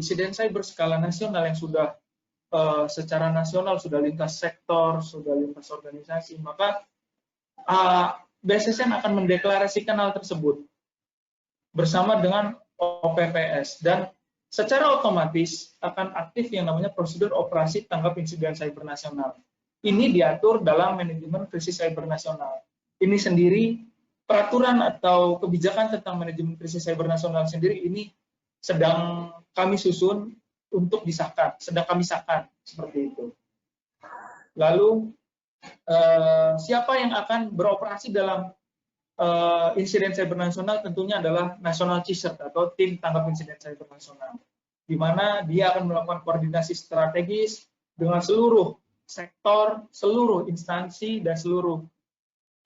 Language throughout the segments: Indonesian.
insiden cyber skala nasional yang sudah secara nasional, sudah lintas sektor, sudah lintas organisasi, maka BSSN akan mendeklarasikan hal tersebut bersama dengan OPPS, dan secara otomatis akan aktif yang namanya prosedur operasi tanggap insiden cyber nasional. Ini diatur dalam manajemen krisis cyber nasional. Ini sendiri peraturan atau kebijakan tentang manajemen krisis cyber nasional sendiri ini sedang kami susun untuk disahkan, sedang kami sahkan seperti itu. Lalu siapa yang akan beroperasi dalam insiden cyber nasional? Tentunya adalah National CSIRT atau Tim Tanggap Insiden Cyber Nasional, di mana dia akan melakukan koordinasi strategis dengan seluruh sektor, seluruh instansi, dan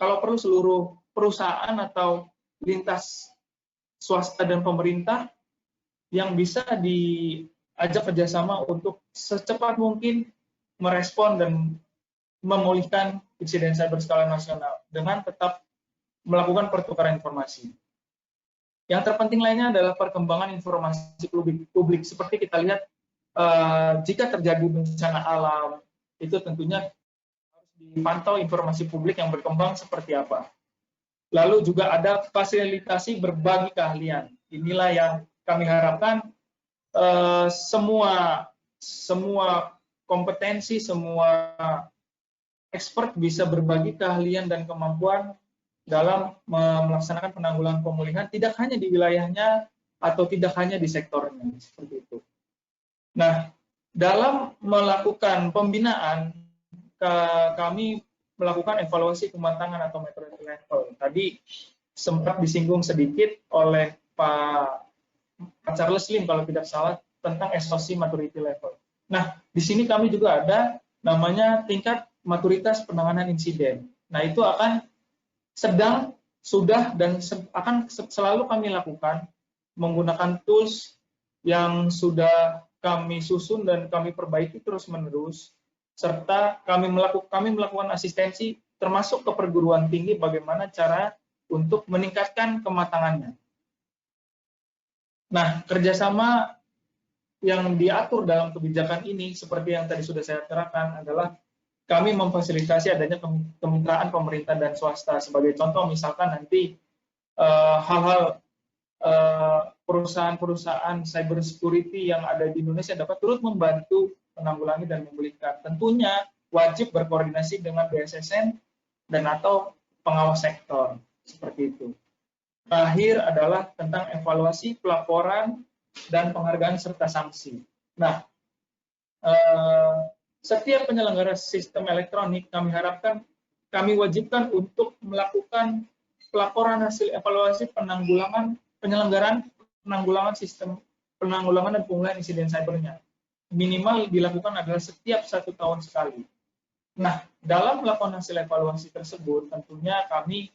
kalau perlu seluruh perusahaan atau lintas swasta dan pemerintah yang bisa diajak kerjasama untuk secepat mungkin merespon dan memulihkan insiden cyber skala nasional dengan tetap melakukan pertukaran informasi. Yang terpenting lainnya adalah perkembangan informasi publik. Seperti kita lihat, jika terjadi bencana alam, itu tentunya harus dipantau informasi publik yang berkembang seperti apa. Lalu juga ada fasilitasi berbagi keahlian. Inilah yang kami harapkan semua kompetensi, semua expert bisa berbagi keahlian dan kemampuan dalam melaksanakan penanggulangan pemulihan, tidak hanya di wilayahnya atau tidak hanya di sektornya, seperti itu. Nah, dalam melakukan pembinaan, kami melakukan evaluasi kematangan atau maturity level. Tadi sempat disinggung sedikit oleh Pak Charles Lim kalau tidak salah tentang SOC maturity level. Nah, di sini kami juga ada namanya tingkat maturitas penanganan insiden. Nah, itu akan sudah dan akan selalu kami lakukan menggunakan tools yang sudah kami susun dan kami perbaiki terus-menerus, serta kami melakukan asistensi termasuk ke perguruan tinggi bagaimana cara untuk meningkatkan kematangannya. Nah, kerjasama yang diatur dalam kebijakan ini seperti yang tadi sudah saya terangkan adalah kami memfasilitasi adanya kemitraan pemerintah dan swasta. Sebagai contoh, misalkan nanti hal-hal perusahaan-perusahaan cyber security yang ada di Indonesia dapat turut membantu menanggulangi dan memulihkan. Tentunya wajib berkoordinasi dengan BSSN dan atau pengawas sektor, seperti itu. Terakhir adalah tentang evaluasi, pelaporan, dan penghargaan serta sanksi. Nah, setiap penyelenggara sistem elektronik kami harapkan, kami wajibkan untuk melakukan pelaporan hasil evaluasi penyelenggaraan penanggulangan sistem penanggulangan dan pemulihan insiden cybernya. Minimal dilakukan adalah setiap 1 tahun sekali. Nah, dalam melakukan hasil evaluasi tersebut, tentunya kami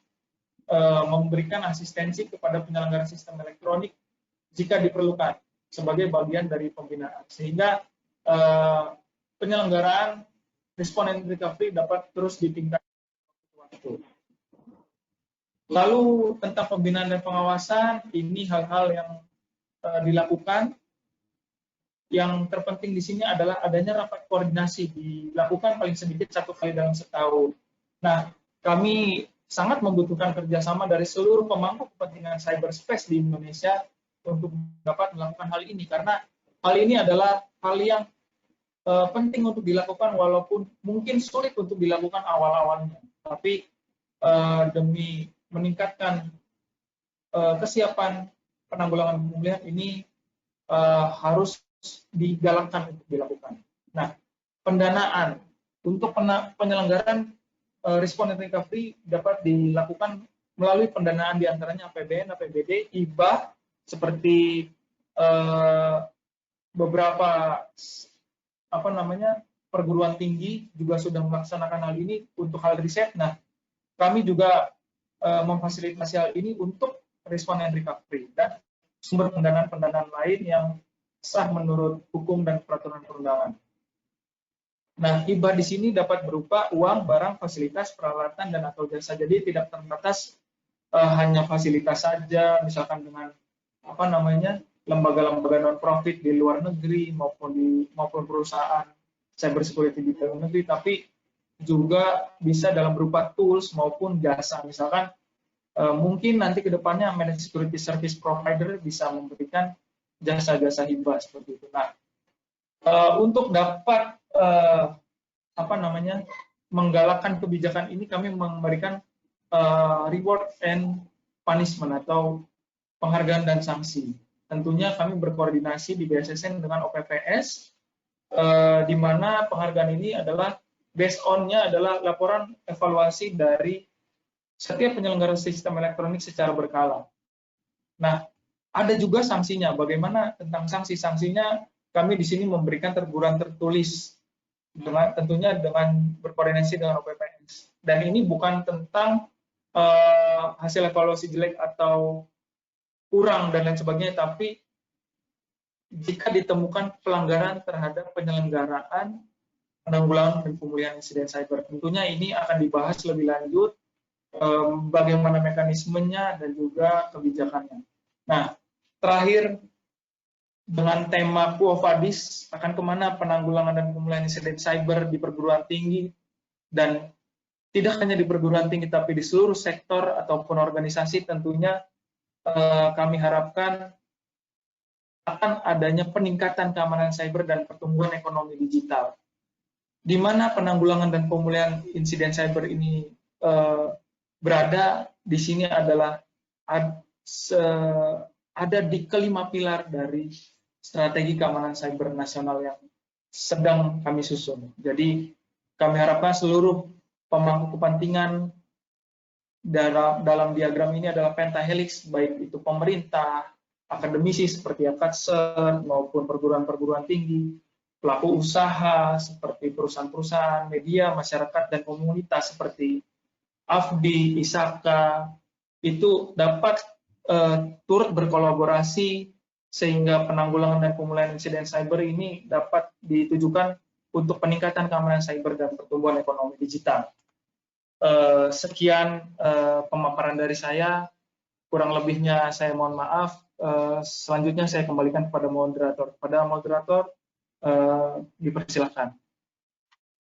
memberikan asistensi kepada penyelenggara sistem elektronik jika diperlukan sebagai bagian dari pembinaan, sehingga penyelenggaraan respon and recovery dapat terus ditingkatkan waktu. Lalu tentang pembinaan dan pengawasan, ini hal-hal yang dilakukan. Yang terpenting di sini adalah adanya rapat koordinasi, dilakukan paling sedikit 1 kali dalam setahun. Nah, kami sangat membutuhkan kerjasama dari seluruh pemangku kepentingan cyberspace di Indonesia untuk dapat melakukan hal ini, karena hal ini adalah hal yang penting untuk dilakukan walaupun mungkin sulit untuk dilakukan awal-awalnya, tapi demi meningkatkan kesiapan penanggulangan pemulihan ini harus digalakkan untuk dilakukan. Nah, pendanaan untuk penyelenggaraan respon and recovery dapat dilakukan melalui pendanaan diantaranya APBN, APBD, hibah, seperti beberapa perguruan tinggi juga sudah melaksanakan hal ini untuk hal riset. Nah, kami juga memfasilitasi hal ini untuk respon and recovery dan sumber pendanaan lain yang sah menurut hukum dan peraturan perundangan. Nah, hibah di sini dapat berupa uang, barang, fasilitas, peralatan, dan atau jasa. Jadi tidak terbatas hanya fasilitas saja, misalkan dengan lembaga-lembaga non-profit di luar negeri maupun perusahaan cyber security di dalam negeri, tapi juga bisa dalam berupa tools maupun jasa. Misalkan mungkin nanti ke depannya managed security service provider bisa memberikan jasa-jasa hibah seperti itu. Nah, untuk dapat menggalakkan kebijakan ini, kami memberikan reward and punishment atau penghargaan dan sanksi. Tentunya kami berkoordinasi di BSSN dengan OPPS, di mana penghargaan ini adalah based on-nya adalah laporan evaluasi dari setiap penyelenggara sistem elektronik secara berkala. Nah, ada juga sanksinya. Bagaimana tentang sanksi? Sanksinya kami di sini memberikan teguran tertulis, tentunya dengan berkoordinasi dengan OPPS. Dan ini bukan tentang hasil evaluasi jelek atau kurang dan lain sebagainya, tapi jika ditemukan pelanggaran terhadap penyelenggaraan penanggulangan dan pemulihan insiden cyber. Tentunya ini akan dibahas lebih lanjut, bagaimana mekanismenya dan juga kebijakannya. Nah, terakhir dengan tema Quo Vadis, akan kemana penanggulangan dan pemulihan insiden cyber di perguruan tinggi, dan tidak hanya di perguruan tinggi tapi di seluruh sektor ataupun organisasi. Tentunya kami harapkan akan adanya peningkatan keamanan cyber dan pertumbuhan ekonomi digital, di mana penanggulangan dan pemulihan insiden cyber ini berada di sini adalah ada di kelima pilar dari strategi keamanan cyber nasional yang sedang kami susun. Jadi kami harapkan seluruh pemangku kepentingan dalam diagram ini adalah pentahelix, baik itu pemerintah, akademisi seperti AKADSER maupun perguruan-perguruan tinggi, pelaku usaha seperti perusahaan-perusahaan, media, masyarakat, dan komunitas seperti AFBI, ISAKA, itu dapat turut berkolaborasi sehingga penanggulangan dan pemulihan insiden cyber ini dapat ditujukan untuk peningkatan keamanan cyber dan pertumbuhan ekonomi digital. Sekian pemaparan dari saya, kurang lebihnya saya mohon maaf. Selanjutnya saya kembalikan kepada moderator. Pada moderator, dipersilakan.